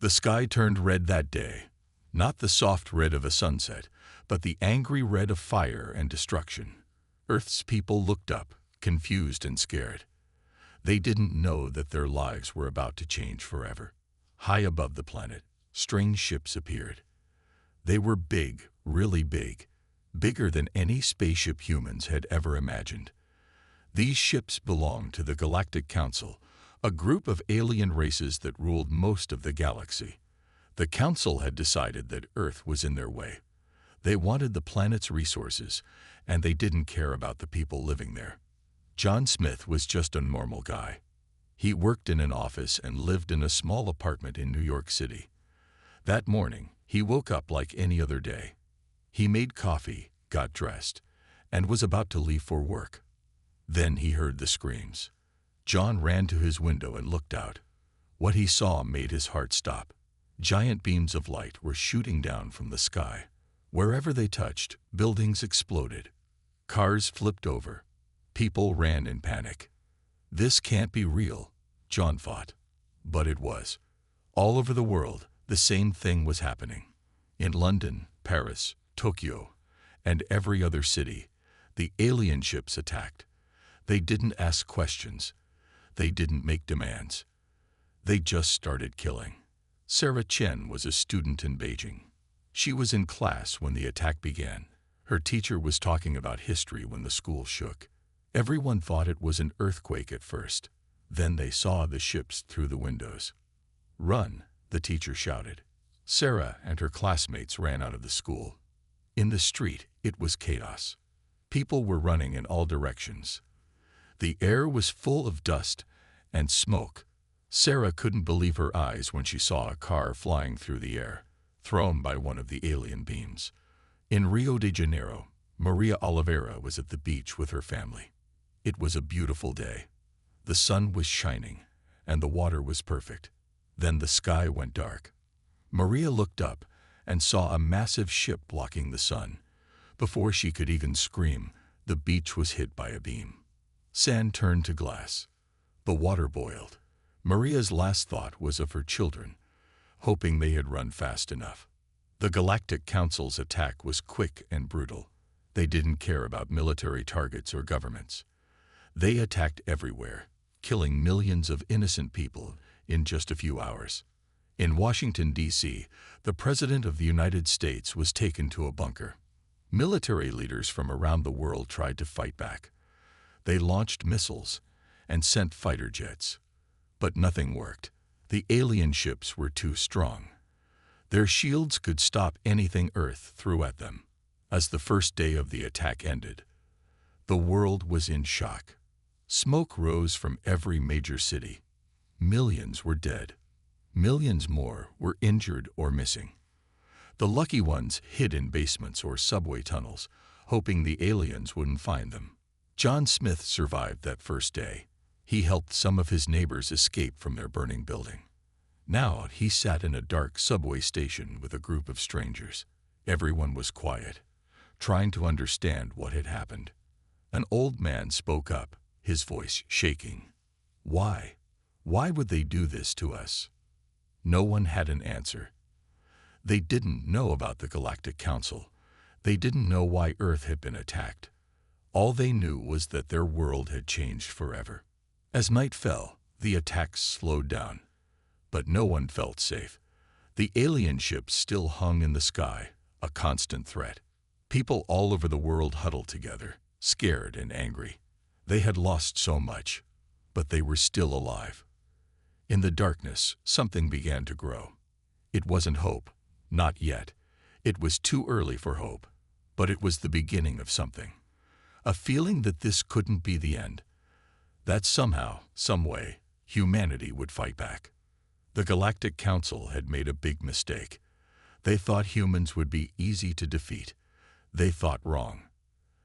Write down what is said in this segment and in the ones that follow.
The sky turned red that day, not the soft red of a sunset, but the angry red of fire and destruction. Earth's people looked up, confused and scared. They didn't know that their lives were about to change forever. High above the planet, strange ships appeared. They were big, really big, bigger than any spaceship humans had ever imagined. These ships belonged to the Galactic Council, a group of alien races that ruled most of the galaxy. The Council had decided that Earth was in their way. They wanted the planet's resources, and they didn't care about the people living there. John Smith was just a normal guy. He worked in an office and lived in a small apartment in New York City. That morning, he woke up like any other day. He made coffee, got dressed, and was about to leave for work. Then he heard the screams. John ran to his window and looked out. What he saw made his heart stop. Giant beams of light were shooting down from the sky. Wherever they touched, buildings exploded. Cars flipped over. People ran in panic. This can't be real, John thought. But it was. All over the world, the same thing was happening. In London, Paris, Tokyo, and every other city, the alien ships attacked. They didn't ask questions. They didn't make demands. They just started killing. Sarah Chen was a student in Beijing. She was in class when the attack began. Her teacher was talking about history when the school shook. Everyone thought it was an earthquake at first. Then they saw the ships through the windows. "Run," the teacher shouted. Sarah and her classmates ran out of the school. In the street, it was chaos. People were running in all directions. The air was full of dust and smoke. Sarah couldn't believe her eyes when she saw a car flying through the air, thrown by one of the alien beams. In Rio de Janeiro, Maria Oliveira was at the beach with her family. It was a beautiful day. The sun was shining, and the water was perfect. Then the sky went dark. Maria looked up and saw a massive ship blocking the sun. Before she could even scream, the beach was hit by a beam. Sand turned to glass. The water boiled. Maria's last thought was of her children, hoping they had run fast enough. The Galactic Council's attack was quick and brutal. They didn't care about military targets or governments. They attacked everywhere, killing millions of innocent people in just a few hours. In Washington, D.C., the President of the United States was taken to a bunker. Military leaders from around the world tried to fight back. They launched missiles and sent fighter jets. But nothing worked. The alien ships were too strong. Their shields could stop anything Earth threw at them. As the first day of the attack ended, the world was in shock. Smoke rose from every major city. Millions were dead. Millions more were injured or missing. The lucky ones hid in basements or subway tunnels, hoping the aliens wouldn't find them. John Smith survived that first day. He helped some of his neighbors escape from their burning building. Now he sat in a dark subway station with a group of strangers. Everyone was quiet, trying to understand what had happened. An old man spoke up, his voice shaking. "Why? Why would they do this to us?" No one had an answer. They didn't know about the Galactic Council. They didn't know why Earth had been attacked. All they knew was that their world had changed forever. As night fell, the attacks slowed down. But no one felt safe. The alien ships still hung in the sky, a constant threat. People all over the world huddled together, scared and angry. They had lost so much, but they were still alive. In the darkness, something began to grow. It wasn't hope, not yet. It was too early for hope, but it was the beginning of something. A feeling that this couldn't be the end. That somehow, some way, humanity would fight back. The Galactic Council had made a big mistake. They thought humans would be easy to defeat. They thought wrong.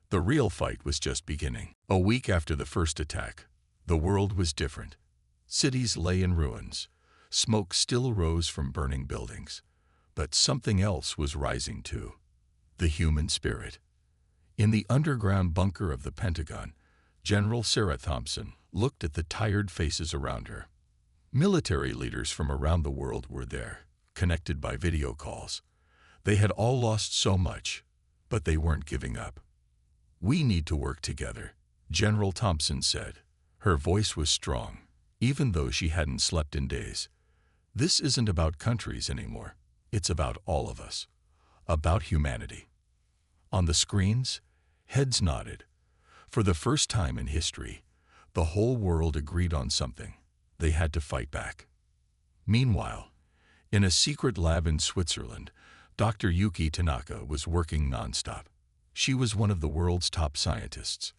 The real fight was just beginning. A week after the first attack, the world was different. Cities lay in ruins. Smoke still rose from burning buildings. But something else was rising too. The human spirit. In the underground bunker of the Pentagon, General Sarah Thompson looked at the tired faces around her. Military leaders from around the world were there, connected by video calls. They had all lost so much, but they weren't giving up. "We need to work together," General Thompson said. Her voice was strong, even though she hadn't slept in days. "This isn't about countries anymore. It's about all of us. About humanity." On the screens, heads nodded. For the first time in history, the whole world agreed on something. They had to fight back. Meanwhile, in a secret lab in Switzerland, Dr. Yuki Tanaka was working nonstop. She was one of the world's top scientists.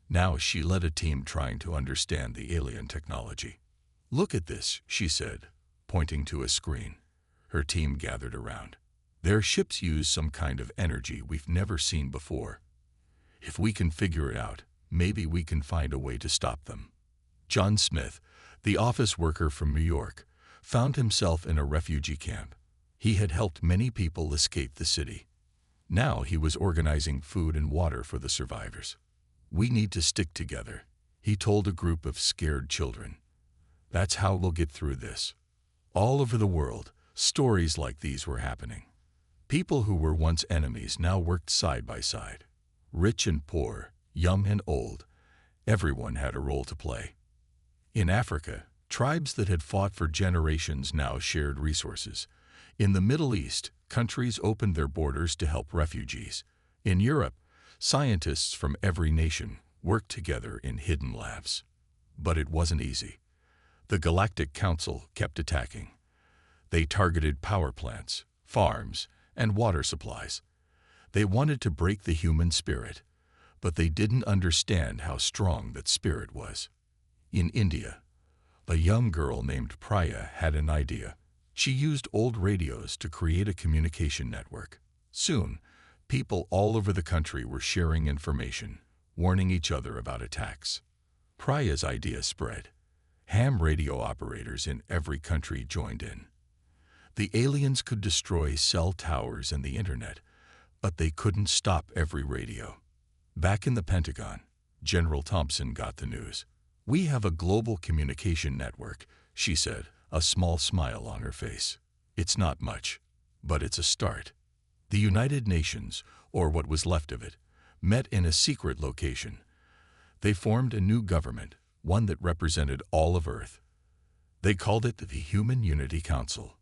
Now she led a team trying to understand the alien technology. "Look at this," she said, pointing to a screen. Her team gathered around. "Their ships use some kind of energy we've never seen before. If we can figure it out, maybe we can find a way to stop them." John Smith, the office worker from New York, found himself in a refugee camp. He had helped many people escape the city. Now he was organizing food and water for the survivors. "We need to stick together," he told a group of scared children. "That's how we'll get through this." All over the world, stories like these were happening. People who were once enemies now worked side by side. Rich and poor, young and old, everyone had a role to play. In Africa, tribes that had fought for generations now shared resources. In the Middle East, countries opened their borders to help refugees. In Europe, scientists from every nation worked together in hidden labs. But it wasn't easy. The Galactic Council kept attacking. They targeted power plants, farms, and water supplies. They wanted to break the human spirit, but they didn't understand how strong that spirit was. In India, a young girl named Priya had an idea. She used old radios to create a communication network. Soon, people all over the country were sharing information, warning each other about attacks. Priya's idea spread. Ham radio operators in every country joined in. The aliens could destroy cell towers and the internet, but they couldn't stop every radio. Back in the Pentagon, General Thompson got the news. "We have a global communication network," she said, a small smile on her face. "It's not much, but it's a start." The United Nations, or what was left of it, met in a secret location. They formed a new government, one that represented all of Earth. They called it the Human Unity Council.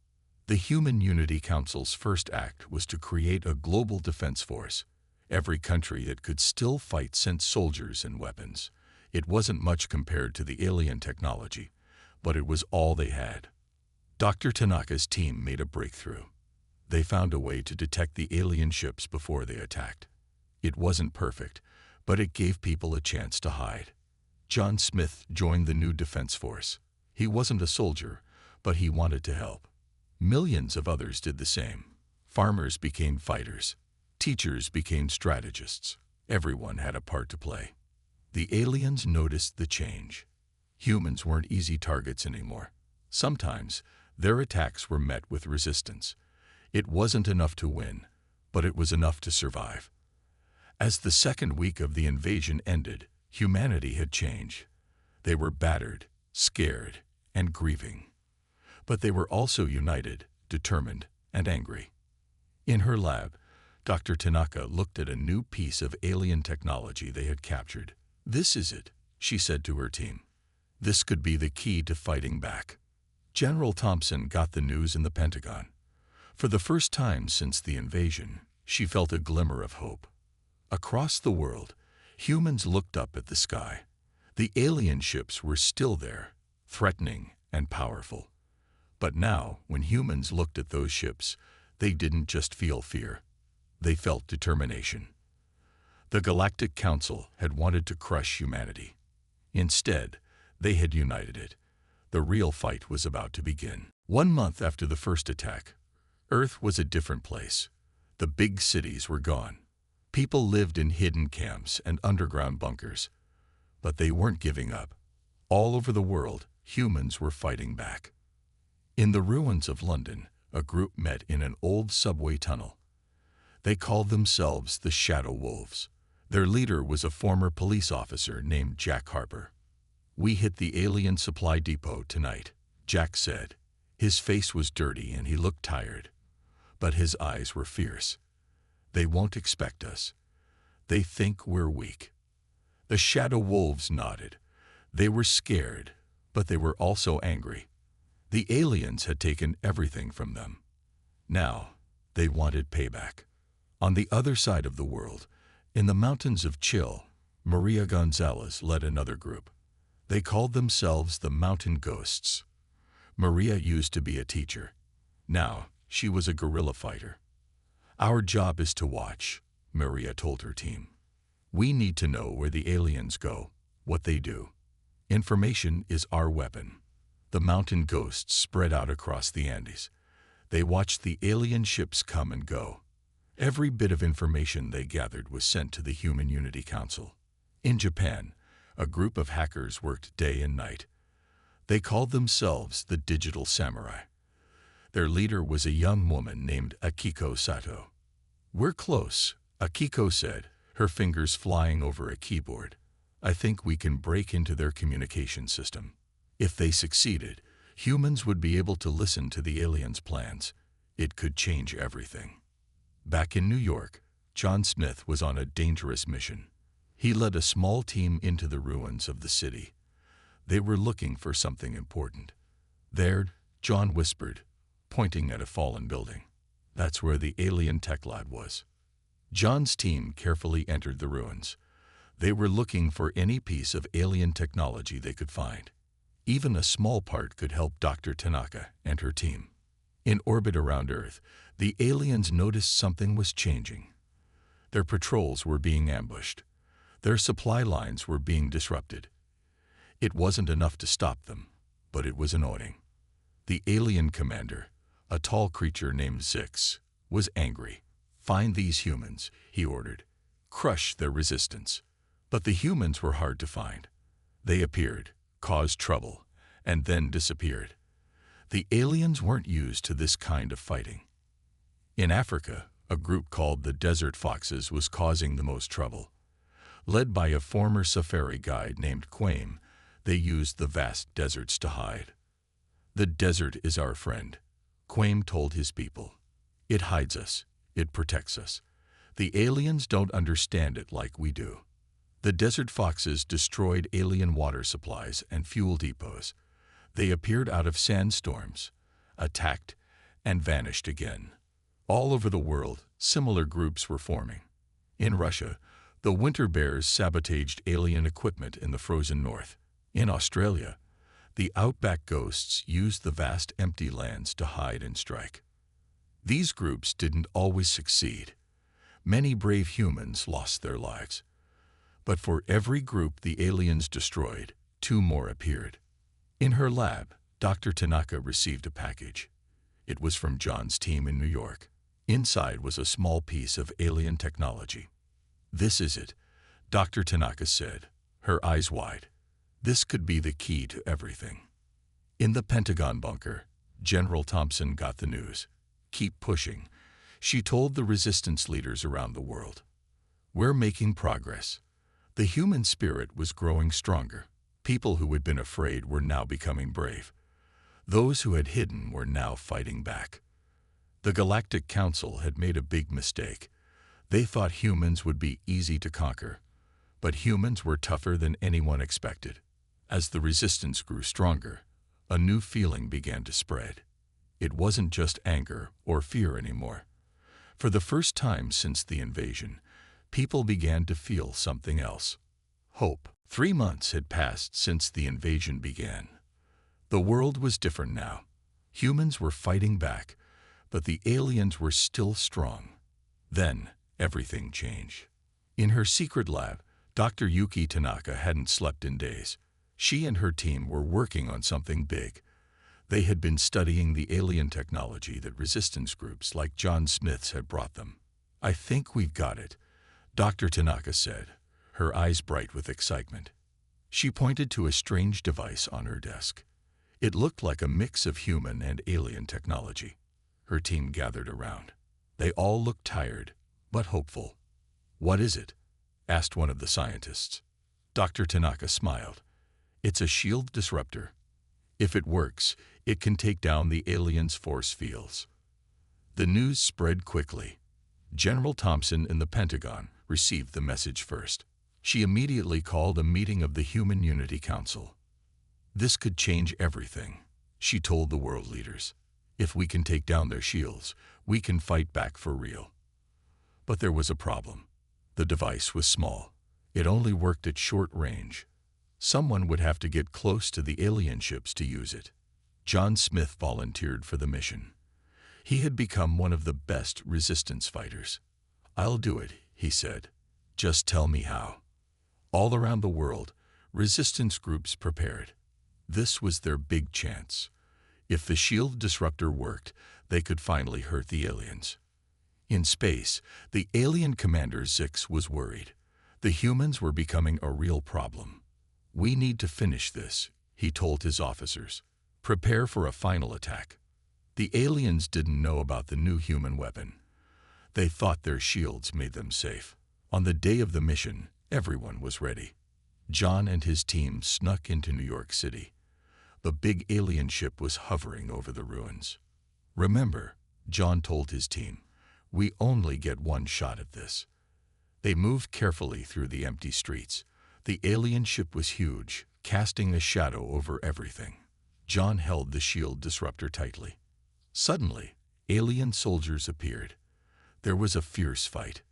The Human Unity Council's first act was to create a global defense force. Every country that could still fight sent soldiers and weapons. It wasn't much compared to the alien technology, but it was all they had. Dr. Tanaka's team made a breakthrough. They found a way to detect the alien ships before they attacked. It wasn't perfect, but it gave people a chance to hide. John Smith joined the new defense force. He wasn't a soldier, but he wanted to help. Millions of others did the same. Farmers became fighters. Teachers became strategists. Everyone had a part to play. The aliens noticed the change. Humans weren't easy targets anymore. Sometimes, their attacks were met with resistance. It wasn't enough to win, but it was enough to survive. As the second week of the invasion ended, humanity had changed. They were battered, scared, and grieving. But they were also united, determined, and angry. In her lab, Dr. Tanaka looked at a new piece of alien technology they had captured. "This is it," she said to her team. "This could be the key to fighting back." General Thompson got the news in the Pentagon. For the first time since the invasion, she felt a glimmer of hope. Across the world, humans looked up at the sky. The alien ships were still there, threatening and powerful. But now, when humans looked at those ships, they didn't just feel fear. They felt determination. The Galactic Council had wanted to crush humanity. Instead, they had united it. The real fight was about to begin. 1 month after the first attack, Earth was a different place. The big cities were gone. People lived in hidden camps and underground bunkers. But they weren't giving up. All over the world, humans were fighting back. In the ruins of London, a group met in an old subway tunnel. They called themselves the Shadow Wolves. Their leader was a former police officer named Jack Harper. "We hit the alien supply depot tonight," Jack said. His face was dirty and he looked tired, but his eyes were fierce. They won't expect us. They think we're weak. The shadow wolves nodded. They were scared, but they were also angry. The aliens had taken everything from them. Now, they wanted payback. On the other side of the world, in the mountains of Chill, Maria Gonzalez led another group. They called themselves the Mountain Ghosts. Maria used to be a teacher. Now, she was a guerrilla fighter. Our job is to watch, Maria told her team. We need to know where the aliens go, what they do. Information is our weapon. The Mountain Ghosts spread out across the Andes. They watched the alien ships come and go. Every bit of information they gathered was sent to the Human Unity Council. In Japan, a group of hackers worked day and night. They called themselves the Digital Samurai. Their leader was a young woman named Akiko Sato. We're close, Akiko said, her fingers flying over a keyboard. I think we can break into their communication system. If they succeeded, humans would be able to listen to the aliens' plans. It could change everything. Back in New York, John Smith was on a dangerous mission. He led a small team into the ruins of the city. They were looking for something important. There, John whispered, pointing at a fallen building. That's where the alien tech lab was. John's team carefully entered the ruins. They were looking for any piece of alien technology they could find. Even a small part could help Dr. Tanaka and her team. In orbit around Earth, the aliens noticed something was changing. Their patrols were being ambushed. Their supply lines were being disrupted. It wasn't enough to stop them, but it was annoying. The alien commander, a tall creature named Zix, was angry. Find these humans, he ordered. Crush their resistance. But the humans were hard to find. They appeared, caused trouble, and then disappeared. The aliens weren't used to this kind of fighting. In Africa, a group called the Desert Foxes was causing the most trouble. Led by a former safari guide named Quaim, they used the vast deserts to hide. The desert is our friend, Quaim told his people. It hides us. It protects us. The aliens don't understand it like we do. The Desert Foxes destroyed alien water supplies and fuel depots. They appeared out of sandstorms, attacked, and vanished again. All over the world, similar groups were forming. In Russia, the Winter Bears sabotaged alien equipment in the frozen north. In Australia, the Outback Ghosts used the vast empty lands to hide and strike. These groups didn't always succeed. Many brave humans lost their lives. But for every group the aliens destroyed, 2 more appeared. In her lab, Dr. Tanaka received a package. It was from John's team in New York. Inside was a small piece of alien technology. This is it, Dr. Tanaka said, her eyes wide. This could be the key to everything. In the Pentagon bunker, General Thompson got the news. Keep pushing, she told the resistance leaders around the world. We're making progress. The human spirit was growing stronger. People who had been afraid were now becoming brave. Those who had hidden were now fighting back. The Galactic Council had made a big mistake. They thought humans would be easy to conquer, but humans were tougher than anyone expected. As the resistance grew stronger, a new feeling began to spread. It wasn't just anger or fear anymore. For the first time since the invasion, people began to feel something else. Hope. 3 months had passed since the invasion began. The world was different now. Humans were fighting back, but the aliens were still strong. Then, everything changed. In her secret lab, Dr. Yuki Tanaka hadn't slept in days. She and her team were working on something big. They had been studying the alien technology that resistance groups like John Smith's had brought them. I think we've got it, Dr. Tanaka said, her eyes bright with excitement. She pointed to a strange device on her desk. It looked like a mix of human and alien technology. Her team gathered around. They all looked tired, but hopeful. What is it? Asked one of the scientists. Dr. Tanaka smiled. It's a shield disruptor. If it works, It can take down the aliens' force fields. The news spread quickly. General Thompson in the Pentagon received the message first. She immediately called a meeting of the Human Unity Council. This could change everything, she told the world leaders. If we can take down their shields, we can fight back for real. But there was a problem. The device was small. It only worked at short range. Someone would have to get close to the alien ships to use it. John Smith volunteered for the mission. He had become one of the best resistance fighters. "I'll do it," he said. "Just tell me how." All around the world, resistance groups prepared. This was their big chance. If the shield disruptor worked, they could finally hurt the aliens. In space, the alien commander Zix was worried. The humans were becoming a real problem. "We need to finish this," he told his officers. "Prepare for a final attack." The aliens didn't know about the new human weapon. They thought their shields made them safe. On the day of the mission, everyone was ready. John and his team snuck into New York City. The big alien ship was hovering over the ruins. "Remember," John told his team, "we only get one shot at this." They moved carefully through the empty streets. The alien ship was huge, casting a shadow over everything. John held the shield disruptor tightly. Suddenly, alien soldiers appeared. There was a fierce fight.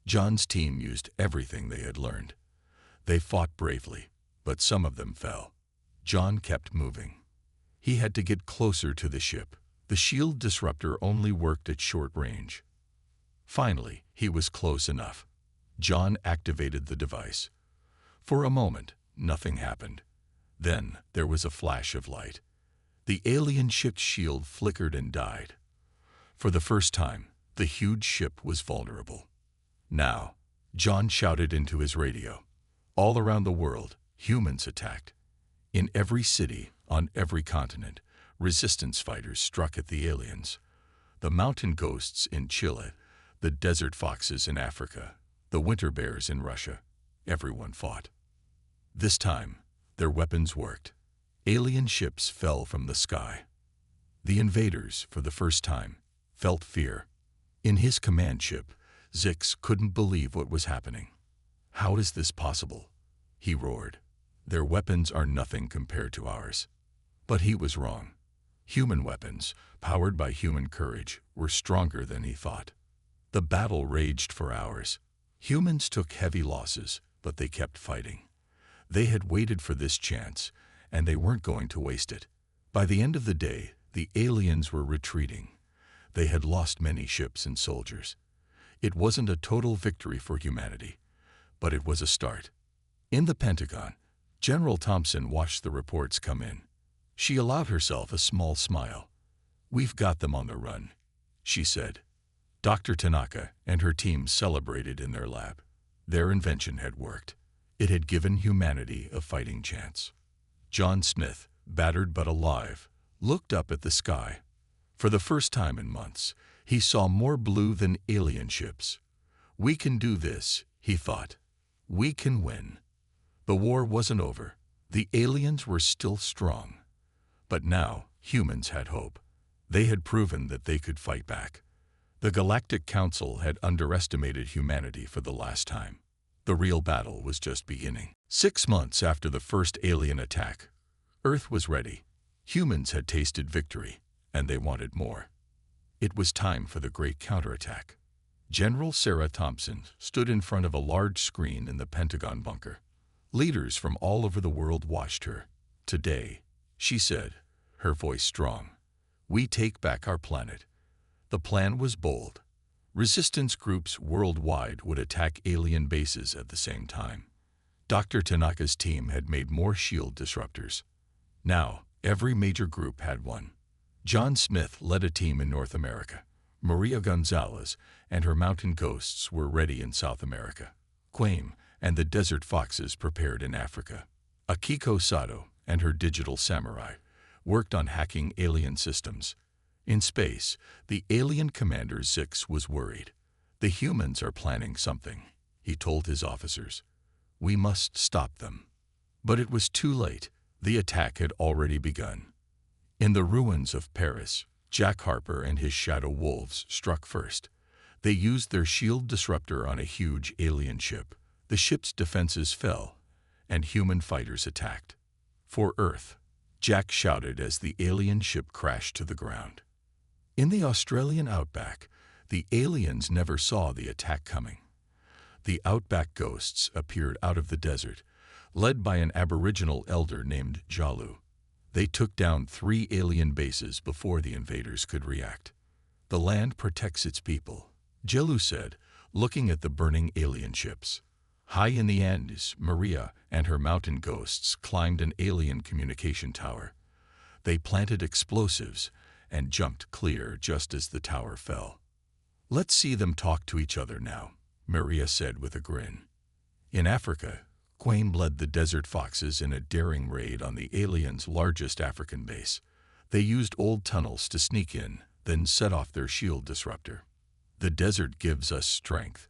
John's team used everything they had learned. They fought bravely, but some of them fell. John kept moving. He had to get closer to the ship. The shield disruptor only worked at short range. Finally, he was close enough. John activated the device. For a moment, nothing happened. Then there was a flash of light. The alien ship's shield flickered and died. For the first time, the huge ship was vulnerable. Now, John shouted into his radio. All around the world, humans attacked. In every city, on every continent, resistance fighters struck at the aliens. The mountain ghosts in Chile, the desert foxes in Africa, the winter bears in Russia, everyone fought. This time, their weapons worked. Alien ships fell from the sky. The invaders, for the first time, felt fear. In his command ship, Zix couldn't believe what was happening. "How is this possible?" he roared. "Their weapons are nothing compared to ours." But he was wrong. Human weapons, powered by human courage, were stronger than he thought. The battle raged for hours. Humans took heavy losses, but they kept fighting. They had waited for this chance, and they weren't going to waste it. By the end of the day, the aliens were retreating. They had lost many ships and soldiers. It wasn't a total victory for humanity, but it was a start. In the Pentagon, General Thompson watched the reports come in. She allowed herself a small smile. "We've got them on the run," she said. Dr. Tanaka and her team celebrated in their lab. Their invention had worked. It had given humanity a fighting chance. John Smith, battered but alive, looked up at the sky. For the first time in months, he saw more blue than alien ships. "We can do this," he thought. "We can win." The war wasn't over. The aliens were still strong. But now, humans had hope. They had proven that they could fight back. The Galactic Council had underestimated humanity for the last time. The real battle was just beginning. 6 months after the first alien attack, Earth was ready. Humans had tasted victory, and they wanted more. It was time for the great counterattack. General Sarah Thompson stood in front of a large screen in the Pentagon bunker. Leaders from all over the world watched her. "Today," she said, her voice strong, "we take back our planet." The plan was bold. Resistance groups worldwide would attack alien bases at the same time. Dr. Tanaka's team had made more shield disruptors. Now, every major group had one. John Smith led a team in North America. Maria Gonzalez and her mountain ghosts were ready in South America. Quame and the desert foxes prepared in Africa. Akiko Sato and her digital samurai worked on hacking alien systems. In space, the alien commander Zix was worried. "The humans are planning something," he told his officers. "We must stop them." But it was too late. The attack had already begun. In the ruins of Paris, Jack Harper and his Shadow Wolves struck first. They used their shield disruptor on a huge alien ship. The ship's defenses fell, and human fighters attacked. For Earth, Jack shouted as the alien ship crashed to the ground. In the Australian outback, the aliens never saw the attack coming. The outback ghosts appeared out of the desert, led by an aboriginal elder named Jalu. They took down 3 alien bases before the invaders could react. The land protects its people, Jalu said, looking at the burning alien ships. High in the Andes, Maria and her mountain ghosts climbed an alien communication tower. They planted explosives and jumped clear just as the tower fell. "Let's see them talk to each other now," Maria said with a grin. In Africa, Quaim led the Desert Foxes in a daring raid on the aliens' largest African base. They used old tunnels to sneak in, then set off their shield disruptor. "The desert gives us strength,"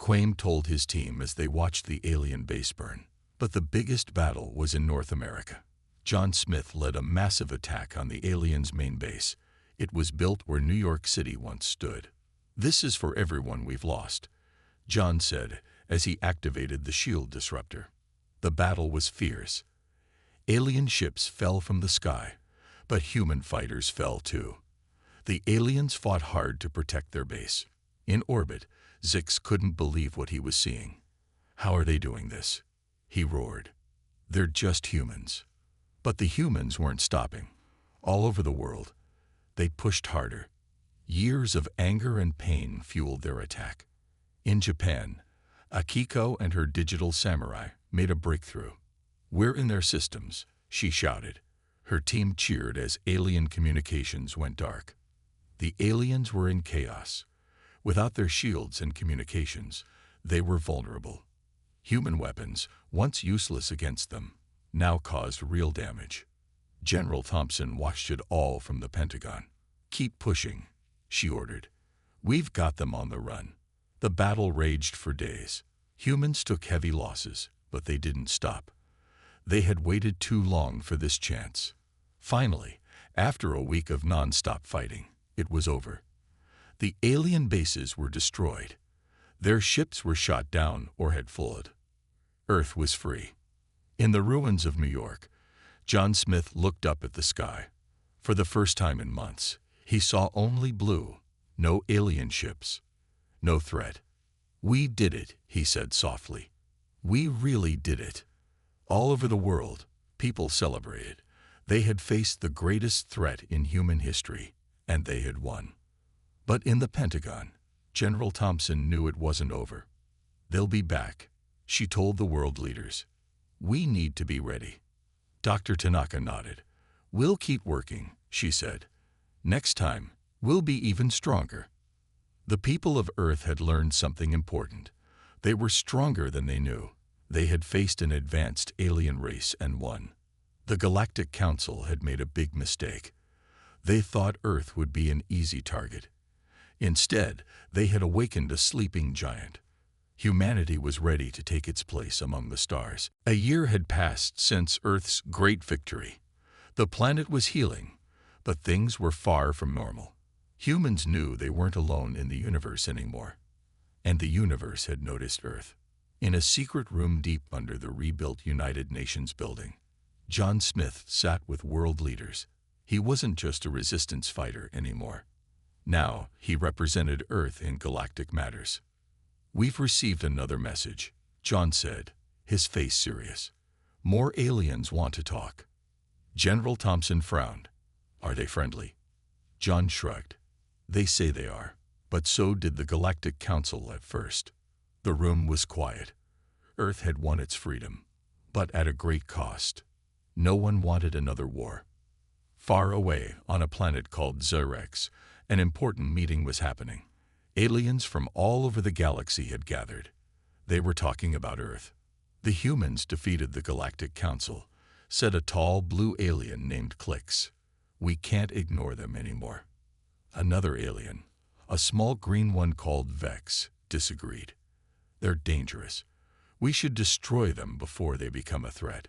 Quaim told his team as they watched the alien base burn. But the biggest battle was in North America. John Smith led a massive attack on the aliens' main base. It was built where New York City once stood. "This is for everyone we've lost," John said as he activated the shield disruptor. The battle was fierce. Alien ships fell from the sky, but human fighters fell too. The aliens fought hard to protect their base. In orbit, Zix couldn't believe what he was seeing. "How are they doing this?" he roared. "They're just humans." But the humans weren't stopping. All over the world, they pushed harder. Years of anger and pain fueled their attack. In Japan, Akiko and her digital samurai made a breakthrough. "We're in their systems," she shouted. Her team cheered as alien communications went dark. The aliens were in chaos. Without their shields and communications, they were vulnerable. Human weapons, once useless against them, now caused real damage. General Thompson watched it all from the Pentagon. "Keep pushing," she ordered. "We've got them on the run." The battle raged for days. Humans took heavy losses, but they didn't stop. They had waited too long for this chance. Finally, after a week of non-stop fighting, it was over. The alien bases were destroyed. Their ships were shot down or had fled. Earth was free. In the ruins of New York, John Smith looked up at the sky. For the first time in months, he saw only blue, no alien ships, no threat. "We did it," he said softly. "We really did it." All over the world, people celebrated. They had faced the greatest threat in human history, and they had won. But in the Pentagon, General Thompson knew it wasn't over. "They'll be back," she told the world leaders. "We need to be ready." Dr. Tanaka nodded. "We'll keep working," she said. "Next time, we'll be even stronger." The people of Earth had learned something important. They were stronger than they knew. They had faced an advanced alien race and won. The Galactic Council had made a big mistake. They thought Earth would be an easy target. Instead, they had awakened a sleeping giant. Humanity was ready to take its place among the stars. A year had passed since Earth's great victory. The planet was healing, but things were far from normal. Humans knew they weren't alone in the universe anymore, and the universe had noticed Earth. In a secret room deep under the rebuilt United Nations building, John Smith sat with world leaders. He wasn't just a resistance fighter anymore. Now he represented Earth in galactic matters. "We've received another message," John said, his face serious. "More aliens want to talk." General Thompson frowned. "Are they friendly?" John shrugged. "They say they are, but so did the Galactic Council at first." The room was quiet. Earth had won its freedom, but at a great cost. No one wanted another war. Far away, on a planet called Xerex, an important meeting was happening. Aliens from all over the galaxy had gathered. They were talking about Earth. "The humans defeated the Galactic Council," said a tall blue alien named Clix. "We can't ignore them anymore." Another alien, a small green one called Vex, disagreed. "They're dangerous. We should destroy them before they become a threat."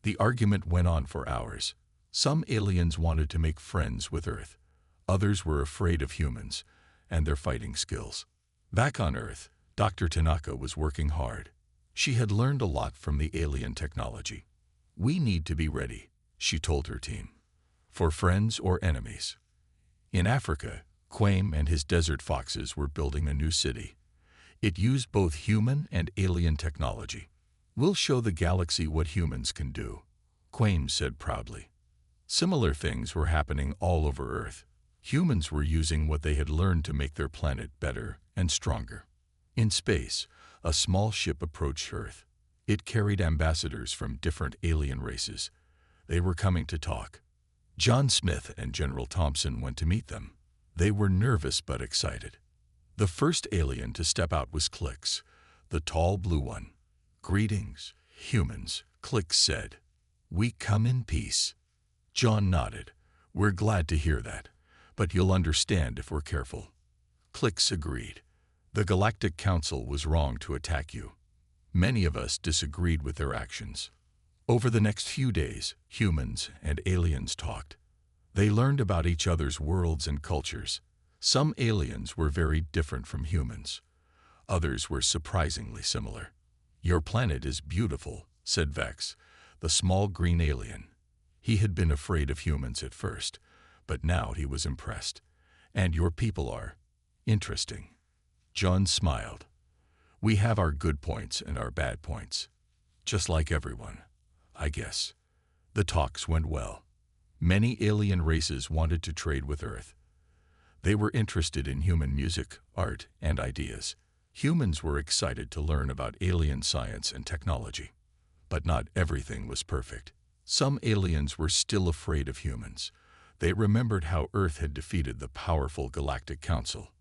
The argument went on for hours. Some aliens wanted to make friends with Earth. Others were afraid of humans and their fighting skills. Back on Earth, Dr. Tanaka was working hard. She had learned a lot from the alien technology. "We need to be ready," she told her team, "for friends or enemies." In Africa, Quaim and his desert foxes were building a new city. It used both human and alien technology. "We'll show the galaxy what humans can do," Quaim said proudly. Similar things were happening all over Earth. Humans were using what they had learned to make their planet better and stronger. In space, a small ship approached Earth. It carried ambassadors from different alien races. They were coming to talk. John Smith and General Thompson went to meet them. They were nervous but excited. The first alien to step out was Clicks, the tall blue one. "Greetings, humans," Clicks said. "We come in peace." John nodded. "We're glad to hear that, but you'll understand if we're careful." Clicks agreed. "The Galactic Council was wrong to attack you. Many of us disagreed with their actions." Over the next few days, humans and aliens talked. They learned about each other's worlds and cultures. Some aliens were very different from humans. Others were surprisingly similar. "Your planet is beautiful," said Vex, the small green alien. He had been afraid of humans at first, but now he was impressed. "And your people are interesting." John smiled. "We have our good points and our bad points. Just like everyone, I guess." The talks went well. Many alien races wanted to trade with Earth. They were interested in human music, art, and ideas. Humans were excited to learn about alien science and technology. But not everything was perfect. Some aliens were still afraid of humans. They remembered how Earth had defeated the powerful Galactic Council.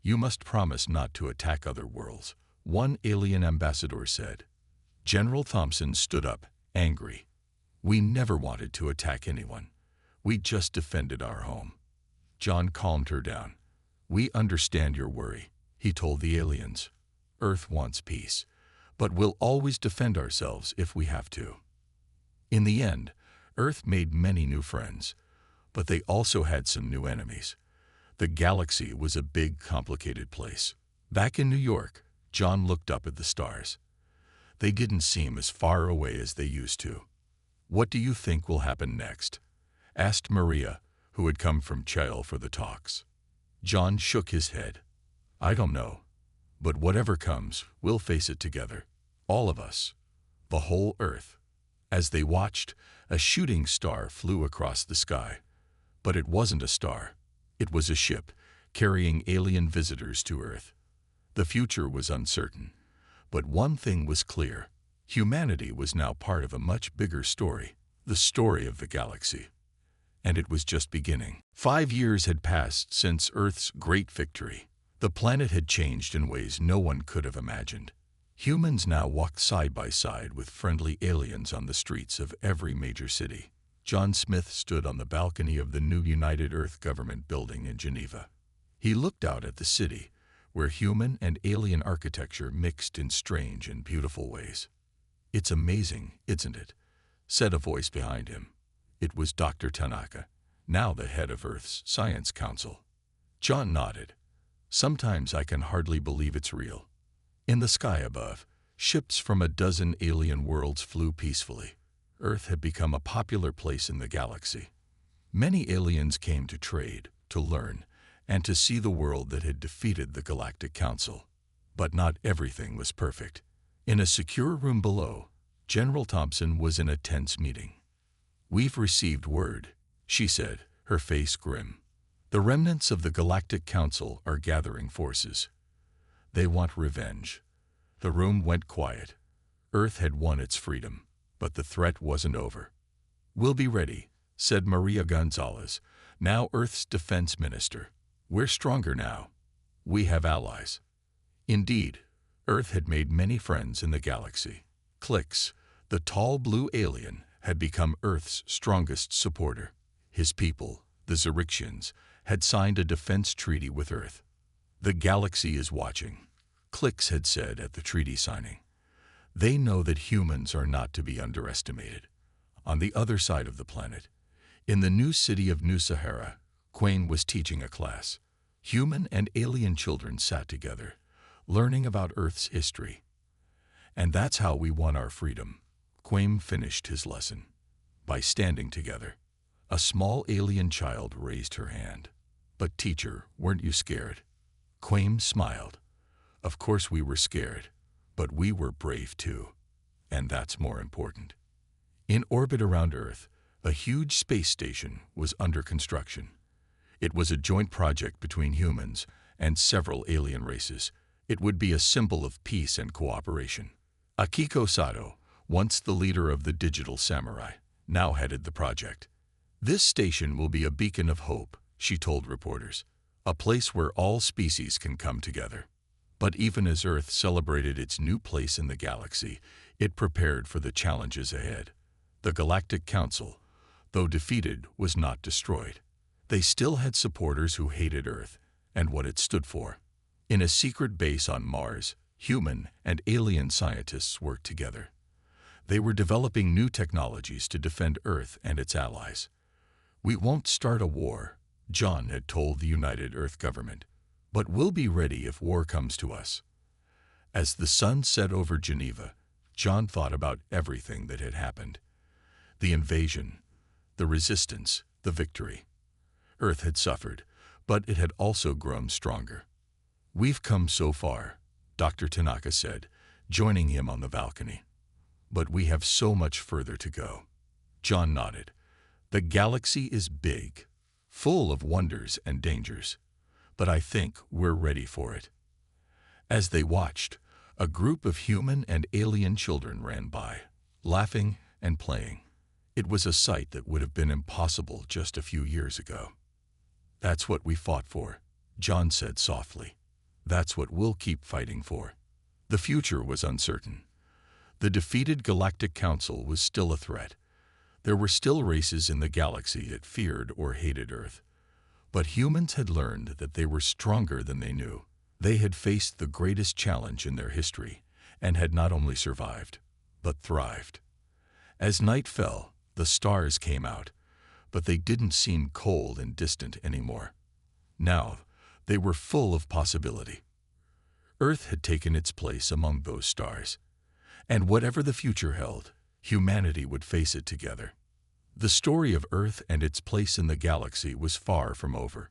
"You must promise not to attack other worlds," one alien ambassador said. General Thompson stood up, angry. "We never wanted to attack anyone. We just defended our home." John calmed her down. "We understand your worry," he told the aliens. "Earth wants peace, but we'll always defend ourselves if we have to." In the end, Earth made many new friends, but they also had some new enemies. The galaxy was a big, complicated place. Back in New York, John looked up at the stars. They didn't seem as far away as they used to. "What do you think will happen next?" asked Maria, who had come from Chile for the talks. John shook his head. "I don't know. But whatever comes, we'll face it together. All of us. The whole Earth." As they watched, a shooting star flew across the sky. But it wasn't a star. It was a ship, carrying alien visitors to Earth. The future was uncertain. But one thing was clear. Humanity was now part of a much bigger story, the story of the galaxy. And it was just beginning. 5 years had passed since Earth's great victory. The planet had changed in ways no one could have imagined. Humans now walked side by side with friendly aliens on the streets of every major city. John Smith stood on the balcony of the new United Earth government building in Geneva. He looked out at the city, where human and alien architecture mixed in strange and beautiful ways. "It's amazing, isn't it?" said a voice behind him. It was Dr. Tanaka, now the head of Earth's Science Council. John nodded. "Sometimes I can hardly believe it's real." In the sky above, ships from a dozen alien worlds flew peacefully. Earth had become a popular place in the galaxy. Many aliens came to trade, to learn, and to see the world that had defeated the Galactic Council. But not everything was perfect. In a secure room below, General Thompson was in a tense meeting. "We've received word," she said, her face grim. "The remnants of the Galactic Council are gathering forces. They want revenge." The room went quiet. Earth had won its freedom, but the threat wasn't over. "We'll be ready," said Maria Gonzalez, now Earth's defense minister. "We're stronger now. We have allies." Indeed, Earth had made many friends in the galaxy. Clicks, the tall blue alien, had become Earth's strongest supporter. His people, the Zerixians, had signed a defense treaty with Earth. "The galaxy is watching," Clicks had said at the treaty signing. "They know that humans are not to be underestimated. On the other side of the planet, In the new city of New Sahara, Quain was teaching a class. Human and alien children sat together, learning about Earth's history. And that's how we won our freedom. Quain finished his lesson by standing together. A small alien child raised her hand. "But teacher, weren't you scared?" Quain smiled. "Of course we were scared, but we were brave too. And that's more important." In orbit around Earth, a huge space station was under construction. It was a joint project between humans and several alien races. It would be a symbol of peace and cooperation. Akiko Sato, once the leader of the Digital Samurai, now headed the project. "This station will be a beacon of hope," she told reporters, "a place where all species can come together." But even as Earth celebrated its new place in the galaxy, it prepared for the challenges ahead. The Galactic Council, though defeated, was not destroyed. They still had supporters who hated Earth and what it stood for. In a secret base on Mars, human and alien scientists worked together. They were developing new technologies to defend Earth and its allies. "We won't start a war," John had told the United Earth government, "but we'll be ready if war comes to us." As the sun set over Geneva, John thought about everything that had happened. The invasion, the resistance, the victory. Earth had suffered, but it had also grown stronger. "We've come so far," Dr. Tanaka said, joining him on the balcony. "But we have so much further to go." John nodded. "The galaxy is big, full of wonders and dangers, but I think we're ready for it." As they watched, a group of human and alien children ran by, laughing and playing. It was a sight that would have been impossible just a few years ago. "That's what we fought for," John said softly. "That's what we'll keep fighting for." The future was uncertain. The defeated Galactic Council was still a threat. There were still races in the galaxy that feared or hated Earth. But humans had learned that they were stronger than they knew. They had faced the greatest challenge in their history and had not only survived, but thrived. As night fell, the stars came out, but they didn't seem cold and distant anymore. Now, they were full of possibility. Earth had taken its place among those stars, and whatever the future held, humanity would face it together. The story of Earth and its place in the galaxy was far from over.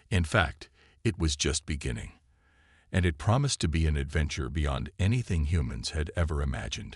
In fact, it was just beginning, and it promised to be an adventure beyond anything humans had ever imagined.